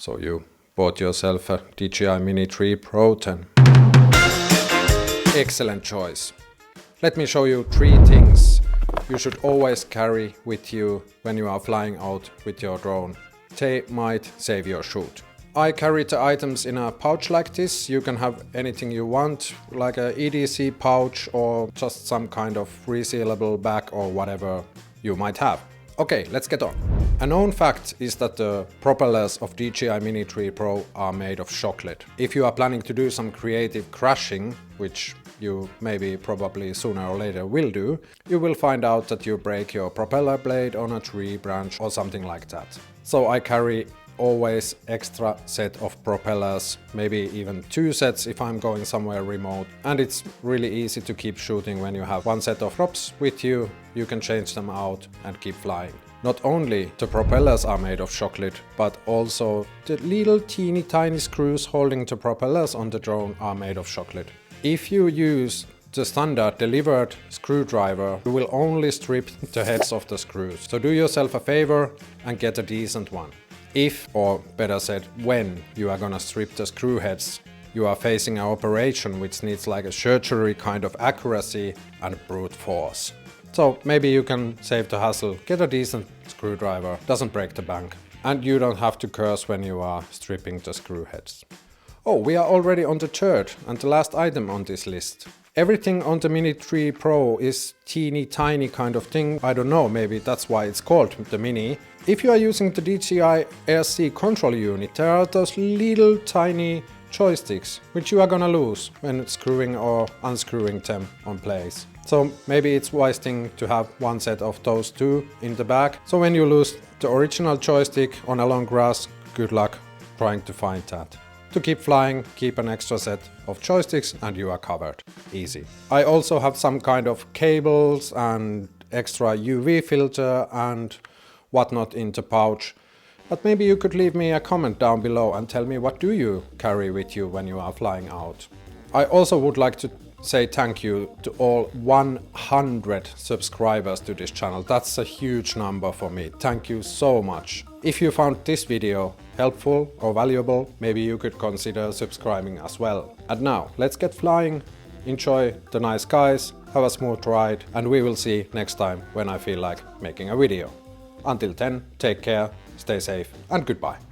So you bought yourself a DJI Mini 3 Pro 10. Excellent choice. Let me show you 3 things you should always carry with you when you are flying out with your drone. They might save your shoot. I carry the items in a pouch like this. You can have anything you want, like a EDC pouch or just some kind of resealable bag or whatever you might have. Okay, let's get on. A known fact is that the propellers of DJI Mini 3 Pro are made of chocolate. If you are planning to do some creative crashing, which you maybe probably sooner or later will do, you will find out that you break your propeller blade on a tree branch or something like that. So I carry always extra set of propellers, maybe even 2 sets if I'm going somewhere remote. And it's really easy to keep shooting when you have 1 set of props with you. You can change them out and keep flying. Not only the propellers are made of chocolate, but also the little teeny tiny screws holding the propellers on the drone are made of chocolate. If you use the standard delivered screwdriver, you will only strip the heads of the screws. So do yourself a favor and get a decent one. If, or better said, when you are gonna strip the screw heads, you are facing an operation which needs like a surgery kind of accuracy and brute force. So maybe you can save the hassle, get a decent screwdriver, doesn't break the bank, and you don't have to curse when you are stripping the screw heads. Oh, we are already on the 3rd and the last item on this list. Everything on the Mini 3 Pro is teeny tiny kind of thing. I don't know, maybe that's why it's called the Mini. If you are using the DJI RC control unit, there are those little tiny joysticks, which you are gonna lose when screwing or unscrewing them on place. So maybe it's wise thing to have 1 set of those 2 in the bag. So when you lose the original joystick on a long grass, good luck trying to find that. To keep flying, keep an extra set of joysticks and you are covered. Easy. I also have some kind of cables and extra UV filter and whatnot in the pouch. But maybe you could leave me a comment down below and tell me what do you carry with you when you are flying out. I also would like to say thank you to all 100 subscribers to this channel. That's a huge number for me. Thank you so much. If you found this video helpful or valuable, maybe you could consider subscribing as well. And now, let's get flying, enjoy the nice skies, have a smooth ride, and we will see next time when I feel like making a video. Until then, take care, stay safe, and goodbye.